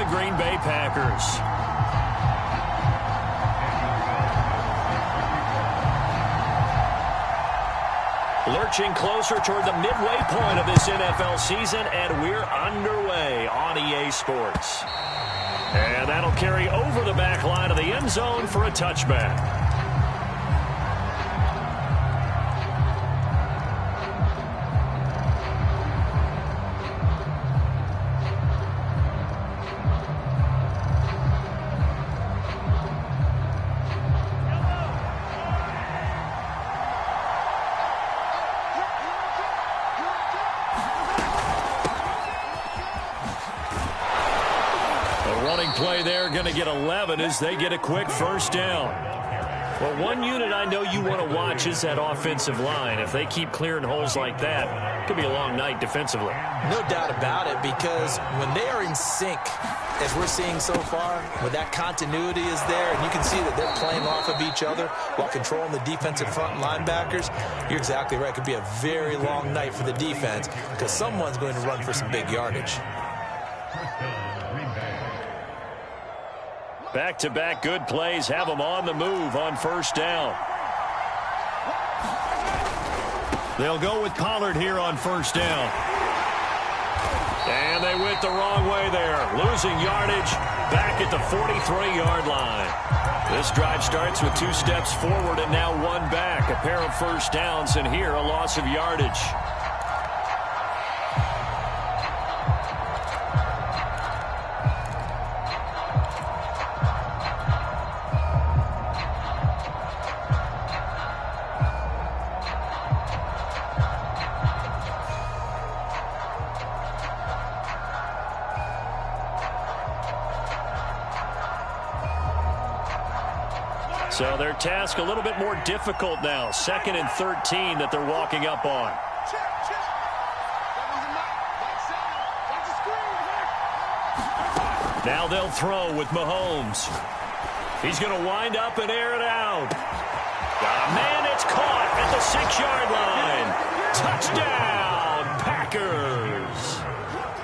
Green Bay Packers. Lurching closer toward the midway point of this NFL season, and we're underway on EA Sports. And that'll carry over the back line of the end zone for a touchback. Play there, going to get 11 as they get a quick first down. Well, one unit I know you want to watch is that offensive line. If they keep clearing holes like that, it could be a long night defensively. No doubt about it, because when they are in sync, as we're seeing so far, when that continuity is there, and you can see that they're playing off of each other while controlling the defensive front linebackers, you're exactly right. It could be a very long night for the defense because someone's going to run for some big yardage. Back-to-back good plays have them on the move on first down. They'll go with Pollard here on first down. And they went the wrong way there. Losing yardage back at the 43-yard line. This drive starts with 2 steps forward and now 1 back. A pair of first downs, and here a loss of yardage. So their task a little bit more difficult now. 2nd and 13 that they're walking up on. Now they'll throw with Mahomes. He's going to wind up and air it out. Man, it's caught at the 6-yard line. Touchdown, Packers.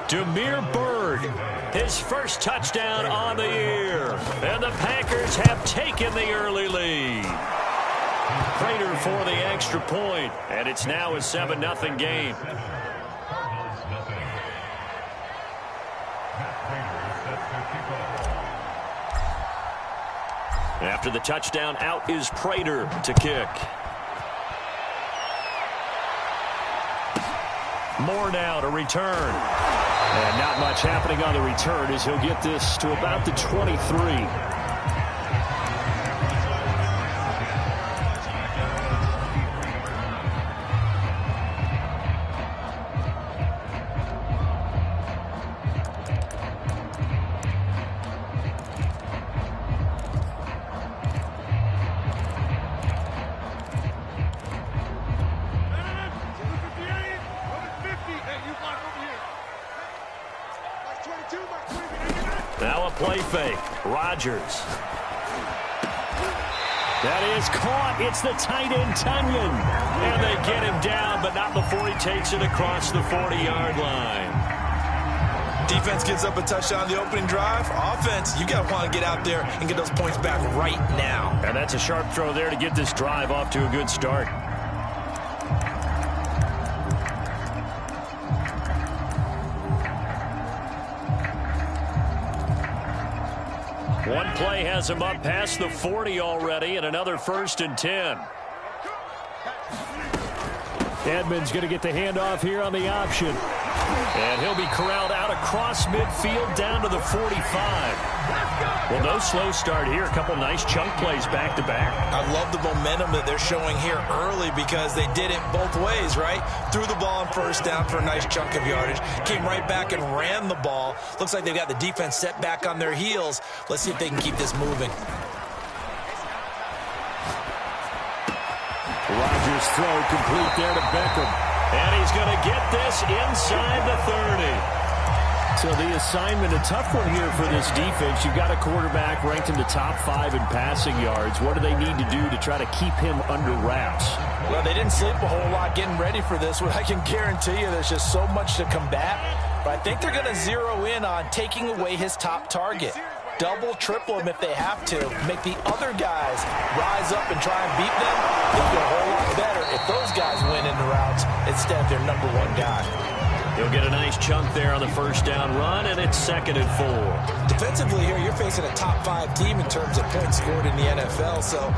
Demir Bird, his first touchdown on the year. And the Packers have taken the early lead. Prater for the extra point, and it's now a 7-0 game. After the touchdown, out is Prater to kick. Moore now to return. And not much happening on the return as he'll get this to about the 23. Now a play fake. Rodgers. That is caught. It's the tight end, Tunyon. And they get him down, but not before he takes it across the 40-yard line. Defense gives up a touchdown on the opening drive. Offense, you got to want to get out there and get those points back right now. And that's a sharp throw there to get this drive off to a good start. One play has him up past the 40 already, and another 1st and 10. Edmonds going to get the handoff here on the option. And he'll be corralled out across midfield down to the 45. Well, no slow start here. A couple nice chunk plays back-to-back. I love the momentum that they're showing here early because they did it both ways, right? Threw the ball on first down for a nice chunk of yardage. Came right back and ran the ball. Looks like they've got the defense set back on their heels. Let's see if they can keep this moving. Rodgers' throw complete there to Beckham. And he's going to get this inside the 30. So the assignment, a tough one here for this defense. You've got a quarterback ranked in the top 5 in passing yards. What do they need to do to try to keep him under wraps? Well, they didn't sleep a whole lot getting ready for this one. I can guarantee you there's just so much to combat. But I think they're going to zero in on taking away his top target. Double, triple him if they have to. Make the other guys rise up and try and beat them. They feel a whole lot better if those guys win in the routes instead of their number one guy. He'll get a nice chunk there on the first down run, and it's 2nd and 4. Defensively here, you're facing a top 5 team in terms of points scored in the NFL. So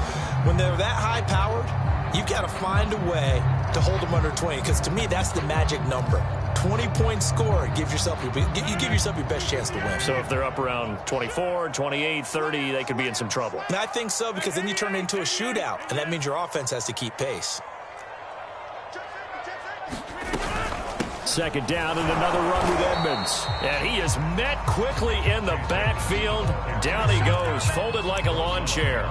when they're that high-powered, you've got to find a way to hold them under 20, because to me, that's the magic number. 20 points scored, you give yourself your best chance to win. So if they're up around 24, 28, 30, they could be in some trouble. And I think so, because then you turn it into a shootout, and that means your offense has to keep pace. 2nd down and another run with Edmonds. And he is met quickly in the backfield. Down he goes, folded like a lawn chair.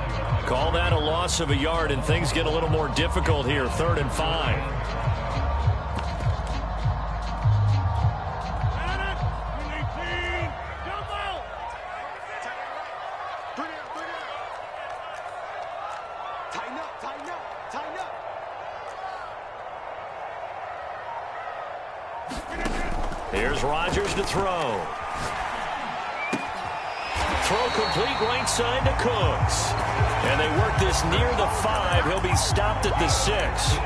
Call that a loss of a yard, and things get a little more difficult here. 3rd and 5. Here's Rodgers to throw. Throw complete right side to Cooks. And they work this near the 5. He'll be stopped at the 6.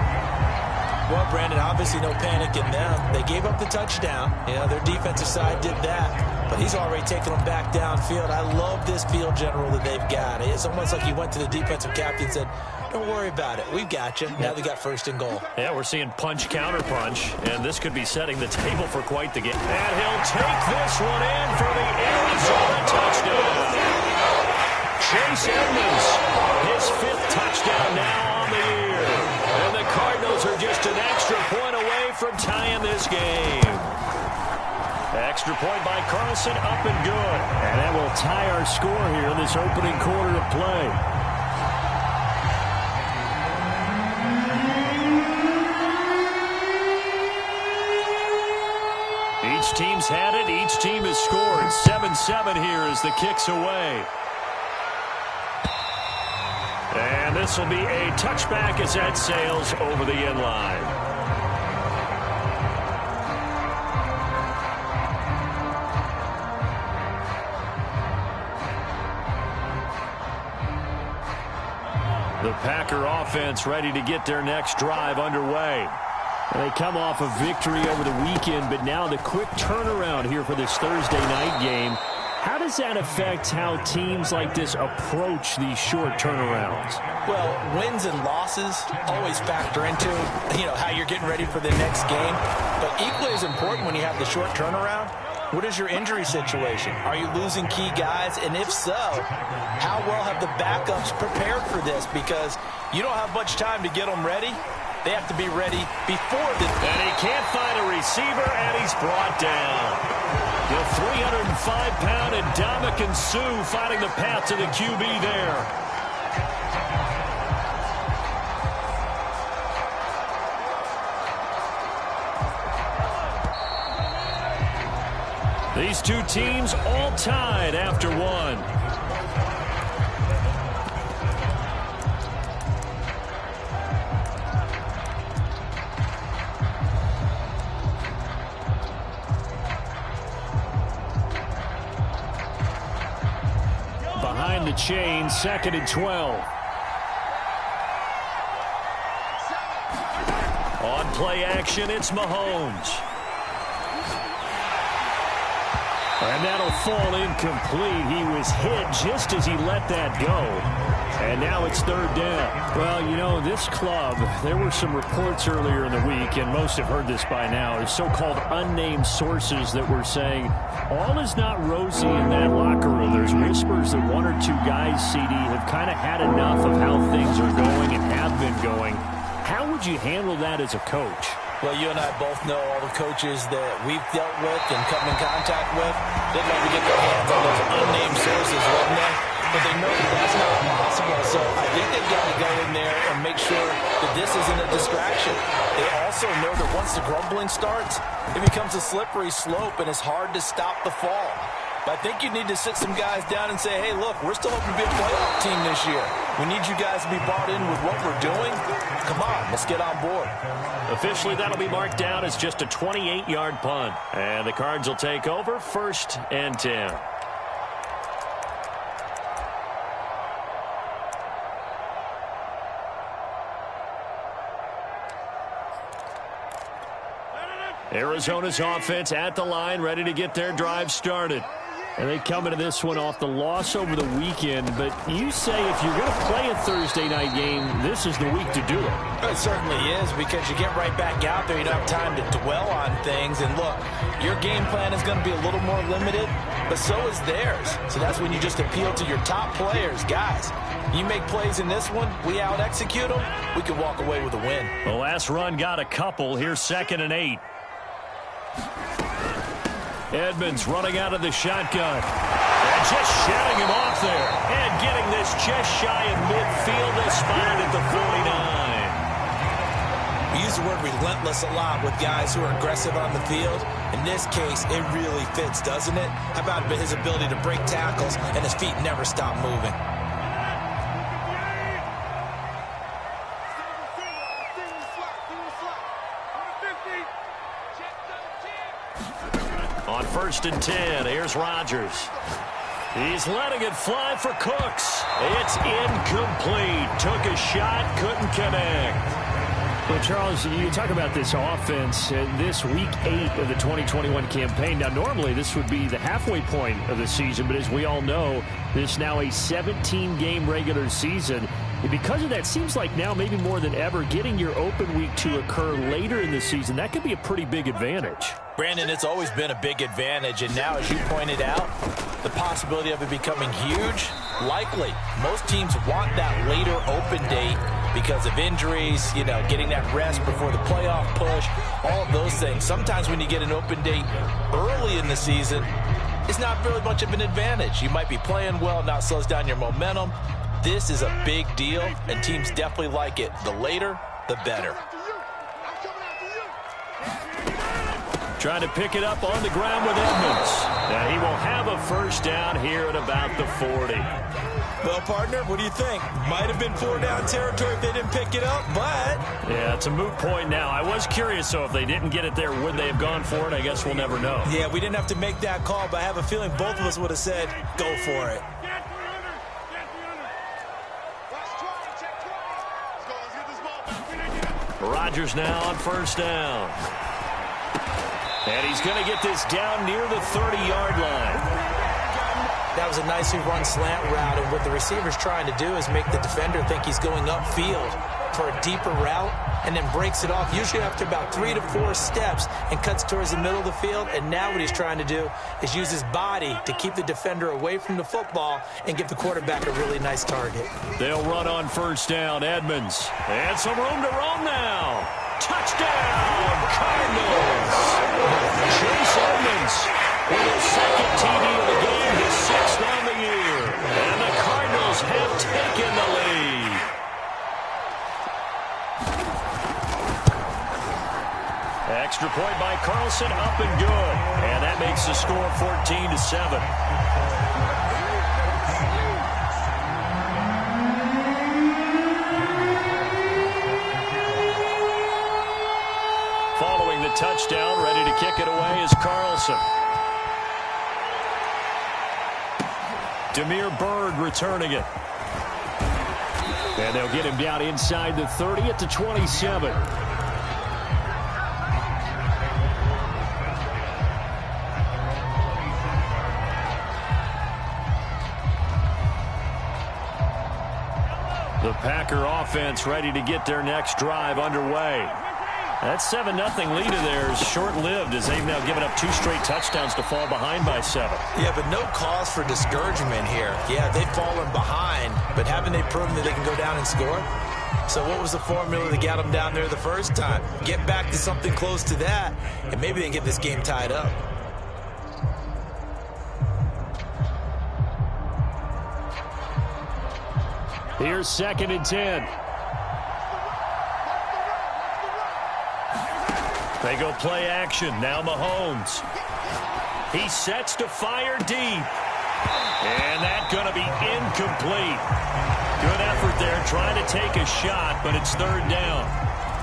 Well, Brandon, obviously no panic in them. They gave up the touchdown. You know, their defensive side did that. But he's already taken them back downfield. I love this field general that they've got. It's almost like he went to the defensive captain and said, don't worry about it. We've got you. Now they got 1st and goal. Yeah, we're seeing punch, counter punch, and this could be setting the table for quite the game. And he'll take this one in for the Arizona touchdown. Chase Edmonds, his 5th touchdown now on the year. And the Cardinals are just an extra point away from tying this game. Extra point by Carlson, up and good. And that will tie our score here in this opening quarter of play. Each team's had it. Each team has scored. 7-7 here as the kick's away. And this will be a touchback as that sails over the end line. The Packer offense ready to get their next drive underway. They come off a victory over the weekend, but now the quick turnaround here for this Thursday night game. How does that affect how teams like this approach these short turnarounds? Well, wins and losses always factor into, how you're getting ready for the next game. But equally as important when you have the short turnaround, what is your injury situation? Are you losing key guys? And if so, how well have the backups prepared for this? Because you don't have much time to get them ready. They have to be ready before the... And he can't find a receiver, and he's brought down. The 305-pound Ndamukong Suh finding the path to the QB there. These two teams all tied after one. Behind the chain, 2nd and 12. On play action, it's Mahomes. And that'll fall incomplete. He was hit just as he let that go. And now it's 3rd down. Well, this club, there were some reports earlier in the week, and most have heard this by now, is so-called unnamed sources that were saying all is not rosy in that locker room. There's whispers that 1 or 2 guys, CD, have kind of had enough of how things are going and have been going. How would you handle that as a coach? Well, you and I both know all the coaches that we've dealt with and come in contact with. They'd love to get their hands on those unnamed sources, wouldn't they? But they know that that's not possible. So I think they've got to go in there and make sure that this isn't a distraction. They also know that once the grumbling starts, it becomes a slippery slope, and it's hard to stop the fall. But I think you need to sit some guys down and say, hey, look, we're still hoping to be a playoff team this year. We need you guys to be bought in with what we're doing. Come on, let's get on board. Officially, that'll be marked down as just a 28-yard punt. And the Cards will take over 1st and 10. Arizona's offense at the line, ready to get their drive started. And they come into this one off the loss over the weekend. But you say if you're going to play a Thursday night game, this is the week to do it. It certainly is, because you get right back out there. You don't have time to dwell on things. And look, your game plan is going to be a little more limited, but so is theirs. So that's when you just appeal to your top players. Guys, you make plays in this one, we out-execute them, we can walk away with a win. The last run got a couple. Here's 2nd and 8. Edmonds running out of the shotgun. And just shutting him off there. And getting this just shy of midfield. They spotted at the 49. We use the word relentless a lot with guys who are aggressive on the field. In this case, it really fits, doesn't it? How about his ability to break tackles and his feet never stop moving? On 1st and 10, here's Rodgers. He's letting it fly for Cooks. It's incomplete. Took a shot, couldn't connect. Well, Charles, you talk about this offense, this week 8 of the 2021 campaign. Now, normally this would be the halfway point of the season, but as we all know, this is now a 17-game regular season. And because of that, seems like now maybe more than ever, getting your open week to occur later in the season, that could be a pretty big advantage. Brandon, it's always been a big advantage, and now, as you pointed out, the possibility of it becoming huge, likely. Most teams want that later open date because of injuries, you know, getting that rest before the playoff push, all of those things. Sometimes when you get an open date early in the season, it's not really much of an advantage. You might be playing well, now it slows down your momentum. This is a big deal, and teams definitely like it. The later, the better. Trying to pick it up on the ground with Edmonds. Now he will have a 1st down here at about the 40. Well, partner, what do you think? Might have been 4-down territory if they didn't pick it up, but... Yeah, it's a moot point now. I was curious, so if they didn't get it there, would they have gone for it? I guess we'll never know. Yeah, we didn't have to make that call, but I have a feeling both of us would have said, go for it. Rodgers now on 1st down. And he's going to get this down near the 30-yard line. That was a nicely run slant route, and what the receiver's trying to do is make the defender think he's going upfield for a deeper route, and then breaks it off, usually after about 3 to 4 steps, and cuts towards the middle of the field. And now what he's trying to do is use his body to keep the defender away from the football and give the quarterback a really nice target. They'll run on 1st down. Edmonds. And some room to roam now. Touchdown, Cardinals. Chase Edmonds with his 2nd TD of the game, his 6th on the year. And the Cardinals have taken the lead. Extra point by Carlson, up and good. And that makes the score 14-7. Following the touchdown, ready to kick it away is Carlson. Demir Bird returning it. And they'll get him down inside the 30 at the 27. The Packer offense ready to get their next drive underway. That 7-0 lead of theirs short-lived as they've now given up 2 straight touchdowns to fall behind by 7. Yeah, but no cause for discouragement here. Yeah, they've fallen behind, but haven't they proven that they can go down and score? So what was the formula that got them down there the first time? Get back to something close to that, and maybe they can get this game tied up. Here's 2nd and 10. They go play action. Now Mahomes. He sets to fire deep. And that's going to be incomplete. Good effort there trying to take a shot, but it's third down.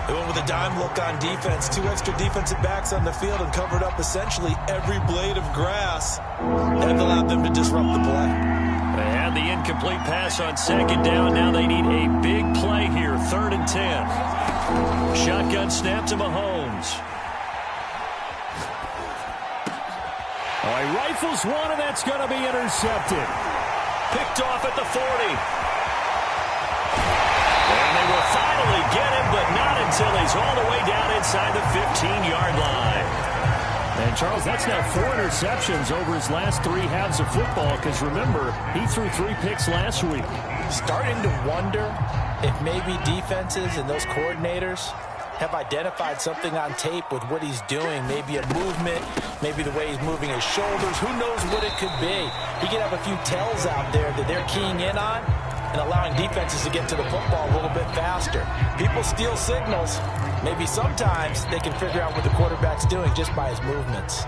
They went with a dime look on defense. 2 extra defensive backs on the field and covered up essentially every blade of grass. That allowed them to disrupt the play. They had the incomplete pass on second down. Now they need a big play here, 3rd and 10. Shotgun snap to Mahomes. Oh, he rifles one, and that's going to be intercepted. Picked off at the 40. And they will finally get him, but not until he's all the way down inside the 15-yard line. And, Charles, that's now 4 interceptions over his last 3 halves of football, because, remember, he threw 3 picks last week. Starting to wonder if maybe defenses and those coordinators have identified something on tape with what he's doing. Maybe a movement, maybe the way he's moving his shoulders. Who knows what it could be? He could have a few tells out there that they're keying in on and allowing defenses to get to the football a little bit faster. People steal signals. Maybe sometimes they can figure out what the quarterback's doing just by his movements.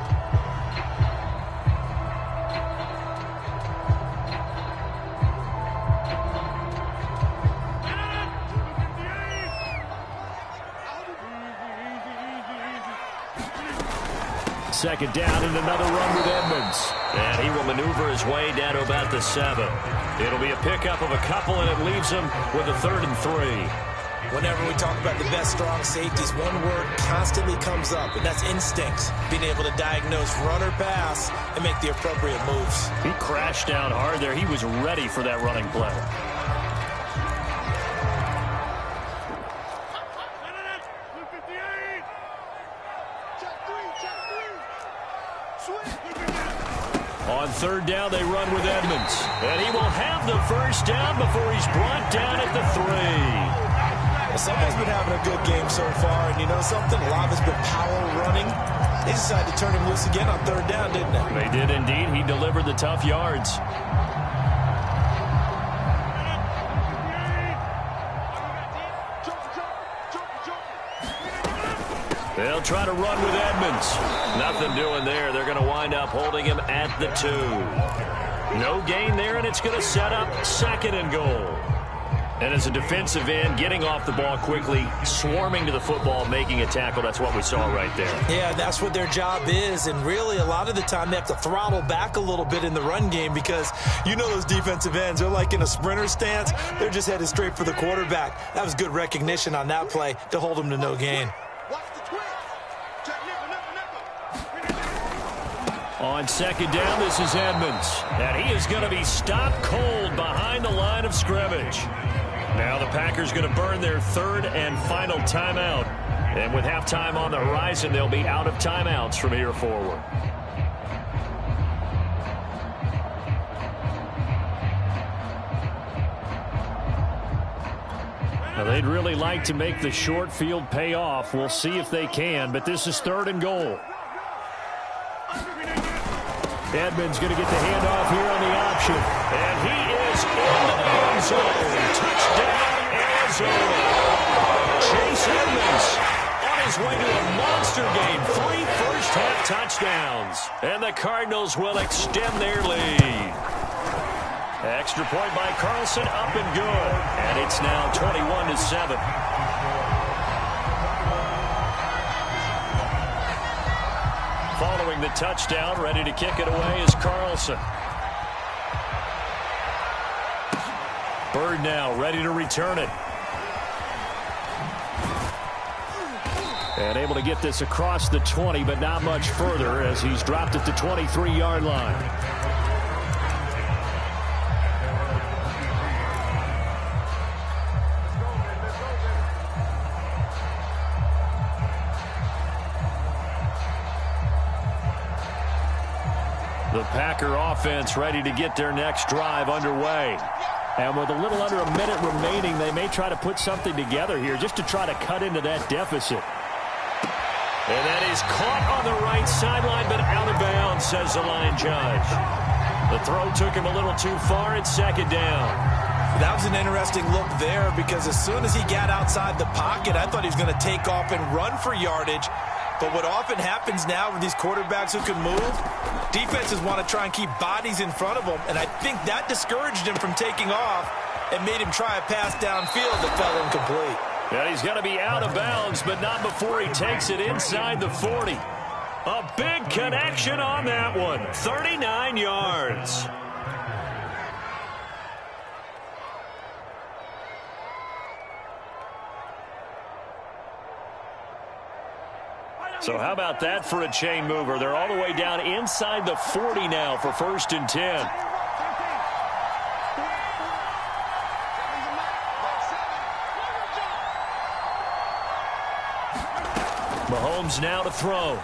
Second down and another run with Edmonds. And he will maneuver his way down to about the 7. It'll be a pickup of a couple, and it leaves him with a 3rd and 3. Whenever we talk about the best strong safeties, one word constantly comes up, and that's instincts. Being able to diagnose run or pass and make the appropriate moves. He crashed down hard there. He was ready for that running play. On 3rd down, they run with Edmonds. And he will have the 1st down before he's brought down at the 3. Well, someone's been having a good game so far, and you know something? A lot has been power running. They decided to turn him loose again on 3rd down, didn't they? They did indeed. He delivered the tough yards. They'll try to run with Edmonds. Nothing doing there. They're going to wind up holding him at the 2. No gain there, and it's going to set up 2nd and goal. And as a defensive end, getting off the ball quickly, swarming to the football, making a tackle, that's what we saw right there. Yeah, that's what their job is, and really a lot of the time they have to throttle back a little bit in the run game because you know those defensive ends, they're like in a sprinter stance. They're just headed straight for the quarterback. That was good recognition on that play to hold him to no gain. On 2nd down, this is Edmonds. And he is going to be stopped cold behind the line of scrimmage. Now the Packers going to burn their 3rd and final timeout. And with halftime on the horizon, they'll be out of timeouts from here forward. Now, they'd really like to make the short field pay off. We'll see if they can, but this is 3rd and goal. Edmonds going to get the handoff here on the option. And he is into the end zone. Touchdown, Arizona. Chase Edmonds on his way to a monster game. 3 first-half touchdowns. And the Cardinals will extend their lead. Extra point by Carlson, up and good. And it's now 21-7. Following the touchdown, ready to kick it away is Carlson. Bird now ready to return it. And able to get this across the 20, but not much further as he's dropped at the 23-yard line. The Packer offense ready to get their next drive underway. And with a little under a minute remaining, they may try to put something together here just to try to cut into that deficit. And that is caught on the right sideline, but out of bounds, says the line judge. The throw took him a little too far. It's 2nd down. That was an interesting look there because as soon as he got outside the pocket, I thought he was going to take off and run for yardage. But what often happens now with these quarterbacks who can move, defenses want to try and keep bodies in front of them, and I think that discouraged him from taking off and made him try a pass downfield that fell incomplete. Yeah, he's going to be out of bounds, but not before he takes it inside the 40. A big connection on that one. 39 yards. So how about that for a chain mover? They're all the way down inside the 40 now for 1st and 10. Mahomes now to throw.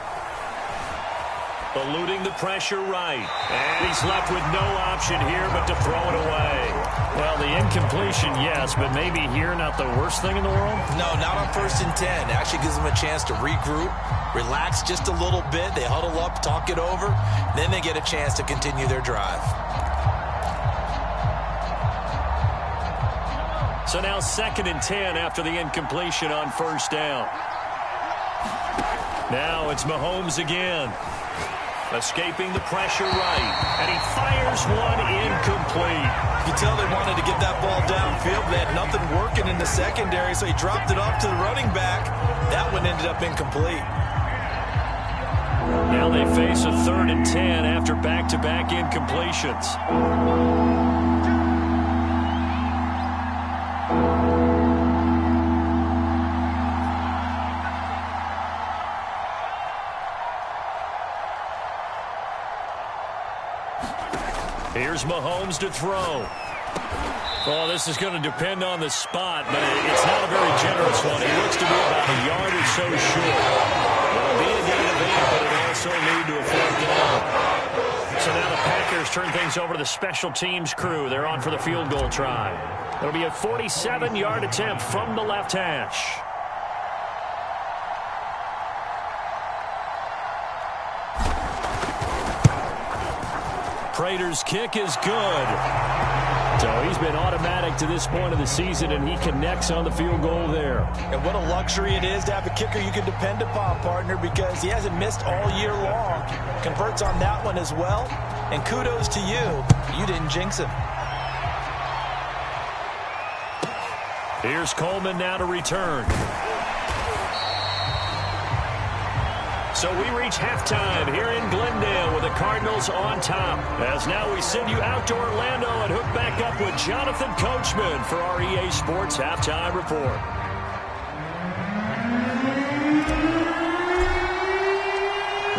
Eluding the pressure right. And he's left with no option here but to throw it away. Well, the incompletion, yes, but maybe here not the worst thing in the world? No, not on 1st and 10. It actually gives them a chance to regroup, relax just a little bit. They huddle up, talk it over. Then they get a chance to continue their drive. So now 2nd and 10 after the incompletion on 1st down. Now it's Mahomes again. Escaping the pressure right. And he fires one incomplete. You can tell they wanted to get that ball downfield. They had nothing working in the secondary, so he dropped it off to the running back. That one ended up incomplete. Now they face a 3rd and 10 after back-to-back incompletions. Here's Mahomes to throw. Oh, this is going to depend on the spot, but it's not a very generous one. He looks to be about a yard or so short. It'll be a gain of 8, but it'll also lead to a 4th down. So now the Packers turn things over to the special teams crew. They're on for the field goal try. It'll be a 47-yard attempt from the left hash. Prater's kick is good. So he's been automatic to this point of the season, and he connects on the field goal there. And what a luxury it is to have a kicker you can depend upon, partner, because he hasn't missed all year long. Converts on that one as well. And kudos to you. You didn't jinx him. Here's Coleman now to return. So we reach halftime here in Glendale with the Cardinals on top. As now we send you out to Orlando and hook back up with Jonathan Coachman for our EA Sports Halftime Report.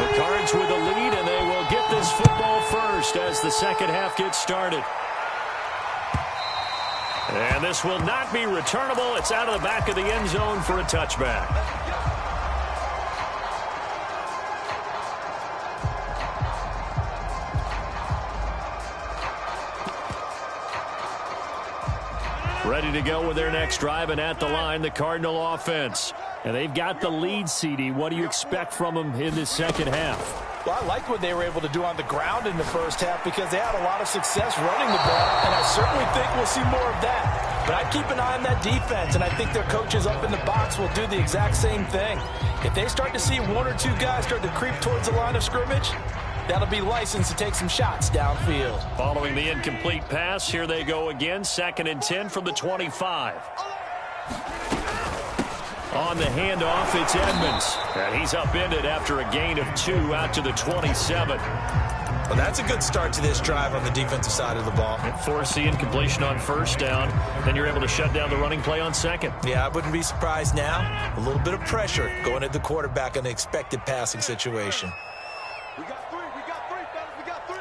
The Cards with the lead, and they will get this football first as the second half gets started. And this will not be returnable. It's out of the back of the end zone for a touchback. Ready to go with their next drive, and at the line, the Cardinal offense. And they've got the lead, CD. What do you expect from them in this second half? Well, I like what they were able to do on the ground in the first half because they had a lot of success running the ball, and I certainly think we'll see more of that. But I'd keep an eye on that defense, and I think their coaches up in the box will do the exact same thing. If they start to see one or two guys start to creep towards the line of scrimmage, that'll be licensed to take some shots downfield. Following the incomplete pass, here they go again. 2nd and 10 from the 25. On the handoff, it's Edmonds. And he's upended after a gain of 2 out to the 27. Well, that's a good start to this drive on the defensive side of the ball. Force the incompletion on 1st down. Then you're able to shut down the running play on 2nd. Yeah, I wouldn't be surprised now. A little bit of pressure going at the quarterback in an expected passing situation. We got 3, fellas, we got 3.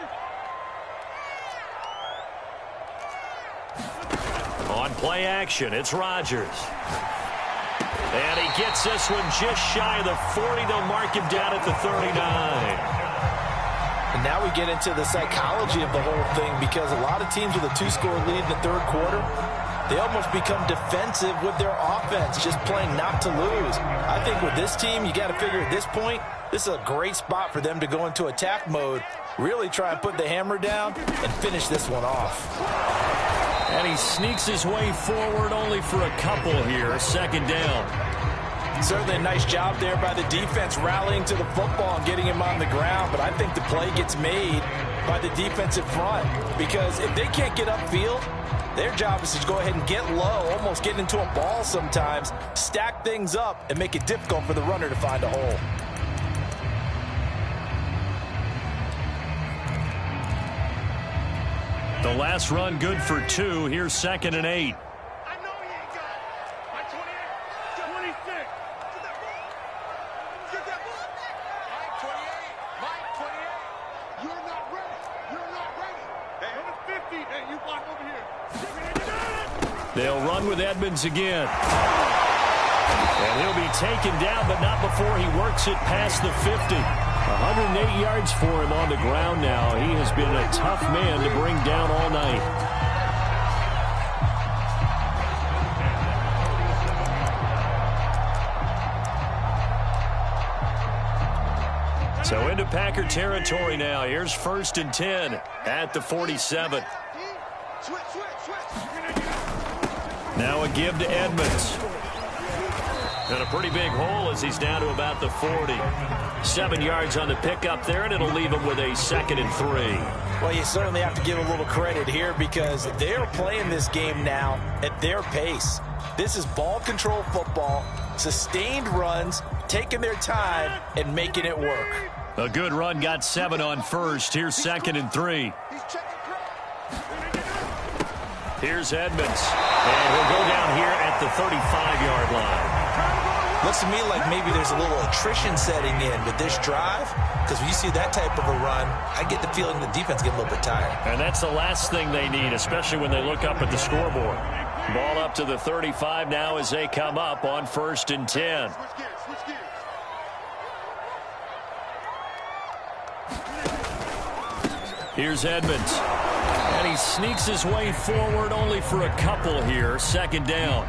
On play action, it's Rodgers. And he gets this one just shy of the 40. They'll mark him down at the 39. And now we get into the psychology of the whole thing because a lot of teams with a 2-score lead in the third quarter, they almost become defensive with their offense, just playing not to lose. I think with this team, you got to figure at this point, this is a great spot for them to go into attack mode, really try and put the hammer down and finish this one off. And he sneaks his way forward only for a couple here. 2nd down. Certainly a nice job there by the defense rallying to the football and getting him on the ground, but I think the play gets made by the defensive front because if they can't get upfield, their job is to go ahead and get low, almost get into a ball sometimes, stack things up, and make it difficult for the runner to find a hole. The last run good for 2. Here's 2nd and 8. I know he ain't got it. My 28, 26. Get that ball. Get that ball. Mike 28. Mike 28. You're not ready. You're not ready. Hey, number 50. Hey, you block over here. They'll run with Edmonds again. And he'll be taken down, but not before he works it past the 50. 108 yards for him on the ground now. He has been a tough man to bring down all night. So into Packer territory now. Here's 1st and 10 at the 47. Now a give to Edmonds. And a pretty big hole as he's down to about the 40. 7 yards on the pickup there, and it'll leave him with a 2nd and 3. Well, you certainly have to give a little credit here because they're playing this game now at their pace. This is ball control football, sustained runs, taking their time, and making it work. A good run got 7 on 1st. Here's 2nd and 3. Here's Edmonds. And he'll go down here at the 35-yard line. Looks to me like maybe there's a little attrition setting in with this drive because when you see that type of a run, I get the feeling the defense get a little bit tired. And that's the last thing they need, especially when they look up at the scoreboard. Ball up to the 35 now as they come up on 1st and 10. Here's Edmonds. And he sneaks his way forward only for a couple here. 2nd down.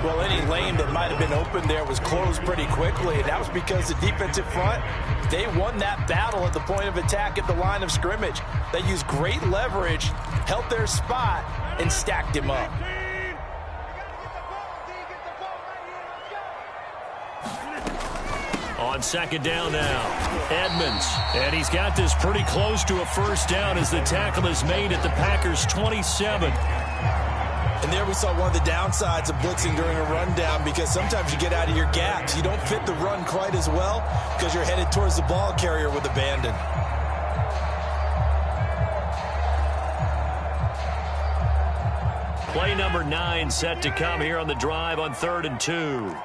Well, any lane that might have been open there was closed pretty quickly, and that was because the defensive front, they won that battle at the point of attack at the line of scrimmage. They used great leverage, held their spot, and stacked him up. On 2nd down now, Edmonds. And he's got this pretty close to a 1st down as the tackle is made at the Packers' 27. And there we saw one of the downsides of blitzing during a rundown because sometimes you get out of your gaps. You don't fit the run quite as well because you're headed towards the ball carrier with abandon. Play number 9 set to come here on the drive on 3rd and 2.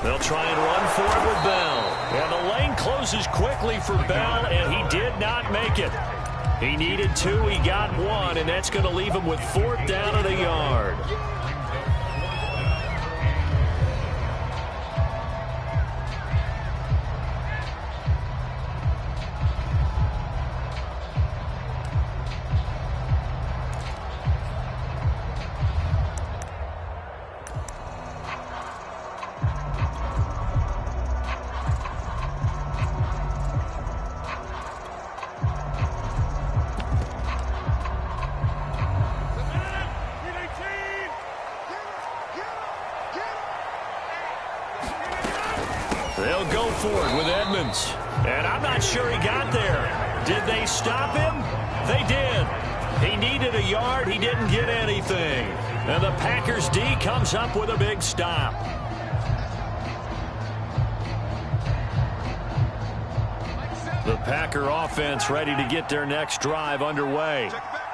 They'll try and run for it with Bell. And the lane closes quickly for Bell, and he did not make it. He needed 2, he got 1, and that's going to leave him with 4th down and a yard. They'll go for it with Edmonds. And I'm not sure he got there. Did they stop him? They did. He needed a yard. He didn't get anything. And the Packers D comes up with a big stop. The Packer offense ready to get their next drive underway.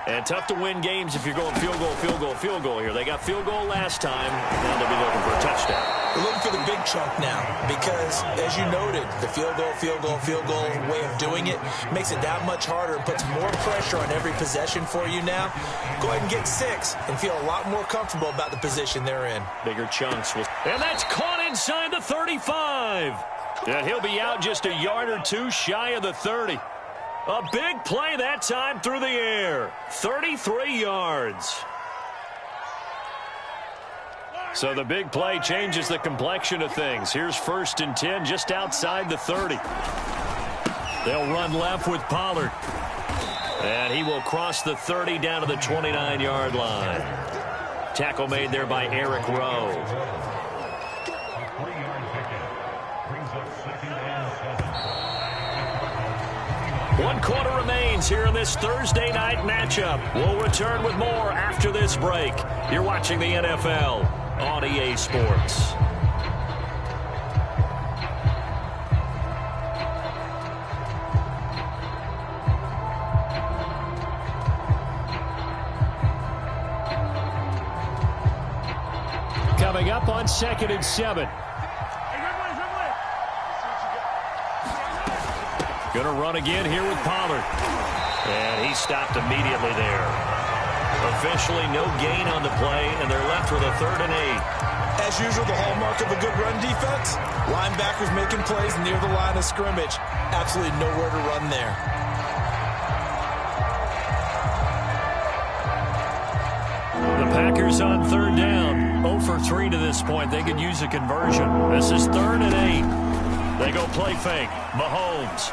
And tough to win games if you're going field goal, field goal, field goal here. They got field goal last time. Now they'll be looking for a touchdown. We're looking for the big chunk now because, as you noted, the field goal way of doing it makes it that much harder and puts more pressure on every possession for you now. Go ahead and get 6 and feel a lot more comfortable about the position they're in. Bigger chunks. And that's caught inside the 35. And he'll be out just a yard or 2 shy of the 30. A big play that time through the air. 33 yards. So the big play changes the complexion of things. Here's 1st and 10 just outside the 30. They'll run left with Pollard. And he will cross the 30 down to the 29-yard line. Tackle made there by Eric Rowe. One quarter remains here in this Thursday night matchup. We'll return with more after this break. You're watching the NFL on EA Sports. Coming up on 2nd and 7. Going to run again here with Pollard. And he stopped immediately there. Officially no gain on the play, and they're left with a 3rd and 8. As usual, the hallmark of a good run defense, linebackers making plays near the line of scrimmage. Absolutely nowhere to run there. The Packers on 3rd down. 0 for 3 to this point. They could use a conversion. This is 3rd and 8. They go play fake. Mahomes.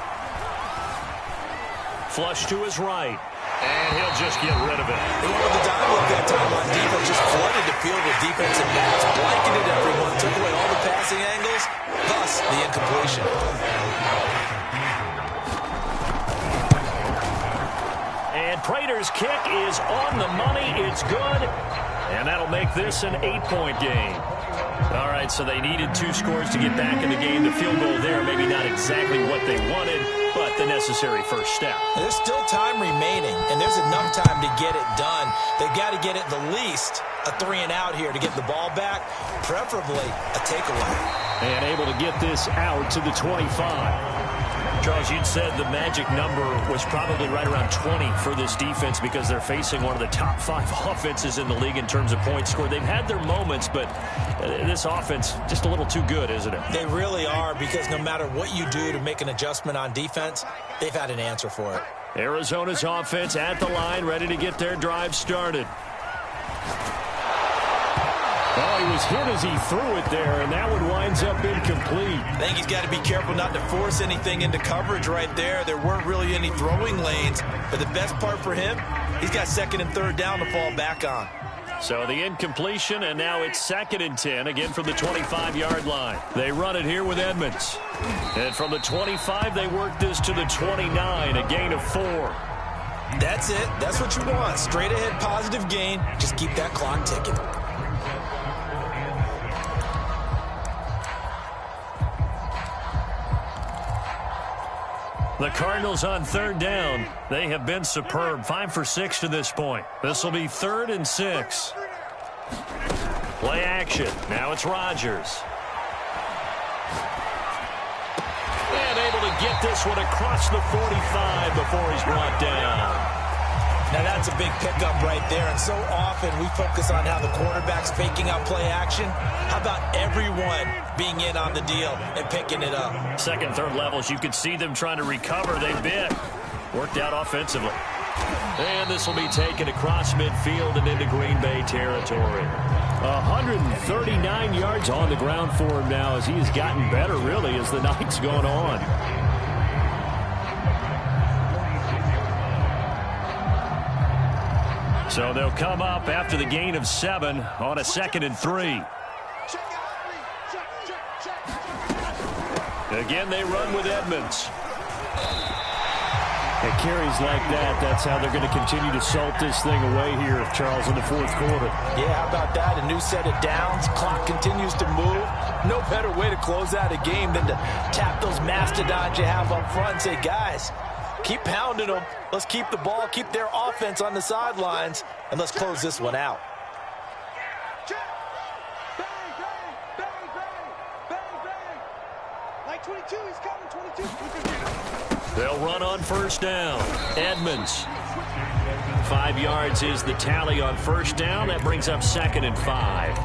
Flush to his right. And he'll just get rid of it. They wanted the dime look that time on defense. Just flooded the field with defensive backs. Blanketed everyone. Took away all the passing angles. Thus, the incompletion. And Prater's kick is on the money. It's good. And that'll make this an 8-point game. All right, so they needed 2 scores to get back in the game. The field goal there, maybe not exactly what they wanted, but the necessary first step. There's still time remaining, and there's enough time to get it done. They've got to get it the least a 3-and-out here to get the ball back, preferably a takeaway. And able to get this out to the 25. Charles, you'd said the magic number was probably right around 20 for this defense because they're facing one of the top 5 offenses in the league in terms of points scored. They've had their moments, but this offense just a little too good, isn't it? They really are, because no matter what you do to make an adjustment on defense, they've had an answer for it. Arizona's offense at the line, ready to get their drive started. Oh, he was hit as he threw it there, and that one winds up incomplete. I think he's got to be careful not to force anything into coverage right there. There weren't really any throwing lanes, but the best part for him, he's got 2nd and 3rd down to fall back on. So the incompletion, and now it's 2nd and 10, again from the 25-yard line. They run it here with Edmonds. And from the 25, they work this to the 29, a gain of 4. That's it. That's what you want. Straight ahead positive gain. Just keep that clock ticking. The Cardinals on 3rd down. They have been superb. 5 for 6 to this point. This will be 3rd and 6. Play action. Now it's Rodgers. And able to get this one across the 45 before he's brought down. Now that's a big pickup right there, and so often we focus on how the quarterback's faking out play action. How about everyone being in on the deal and picking it up? 2nd, 3rd levels, you can see them trying to recover. They bit. Worked out offensively. And this will be taken across midfield and into Green Bay territory. 139 yards on the ground for him now as he has gotten better, really, as the night's gone on. So they'll come up after the gain of 7 on a 2nd and 3. Again, they run with Edmonds. It carries like that. That's how they're going to continue to salt this thing away here, Charles, in the 4th quarter. Yeah, how about that? A new set of downs. Clock continues to move. No better way to close out a game than to tap those mastodons you have up front and say, guys, keep pounding them. Let's keep the ball, keep their offense on the sidelines, and let's close this one out. Like 22, he's coming, 22. They'll run on 1st down. Edmonds. 5 yards is the tally on 1st down. That brings up 2nd and 5.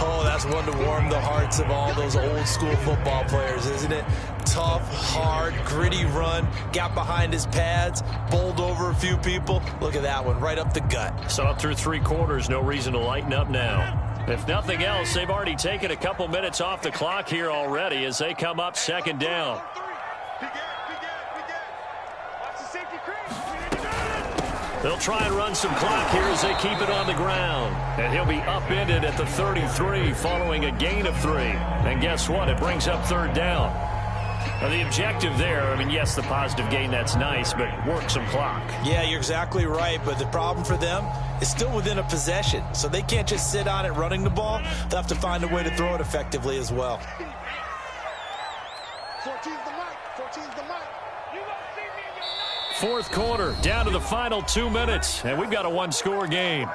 Oh, that's one to warm the hearts of all those old school football players, isn't it? Tough, hard, gritty run. Got behind his pads, bowled over a few people. Look at that one, right up the gut. So up through 3 quarters, no reason to lighten up now. If nothing else, they've already taken a couple minutes off the clock here already as they come up 2nd down. They'll try and run some clock here as they keep it on the ground. And he'll be upended at the 33 following a gain of 3. And guess what? It brings up third down. Now, the objective there, I mean, yes, the positive gain, that's nice, but work some clock. Yeah, you're exactly right, but the problem for them is still within a possession, so they can't just sit on it running the ball. They'll have to find a way to throw it effectively as well. 14's the mic. 14's the mic. You gonna see me in your night. Fourth quarter, down to the final 2 minutes, and we've got a one-score game.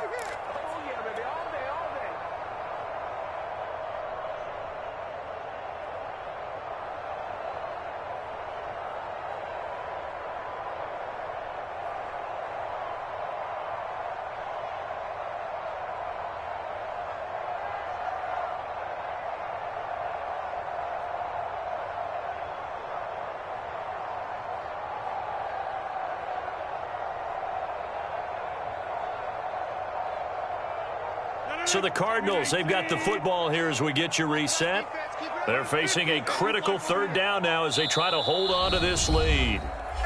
So the Cardinals, they've got the football here as we get you reset. They're facing a critical third down now as they try to hold on to this lead.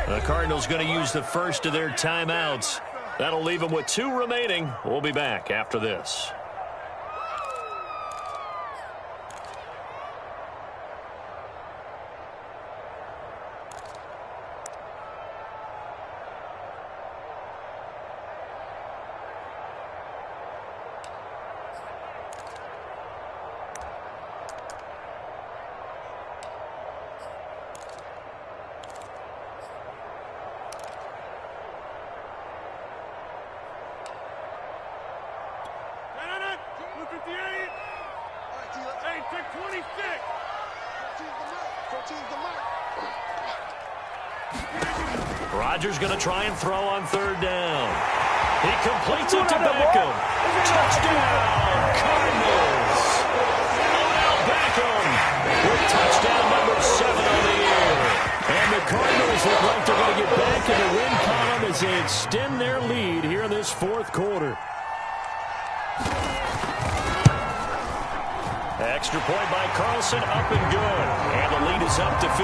The Cardinals going to use the first of their timeouts. That'll leave them with 2 remaining. We'll be back after this. Rodgers going to try and throw on third down. He completes it to Beckham. Touchdown, Cardinals. Odell Beckham with touchdown number 7 on the year. And the Cardinals look like they're going to get back in the win column as they extend their lead here in this fourth quarter. Extra point by Carlson, up and good. And the lead is up to 50.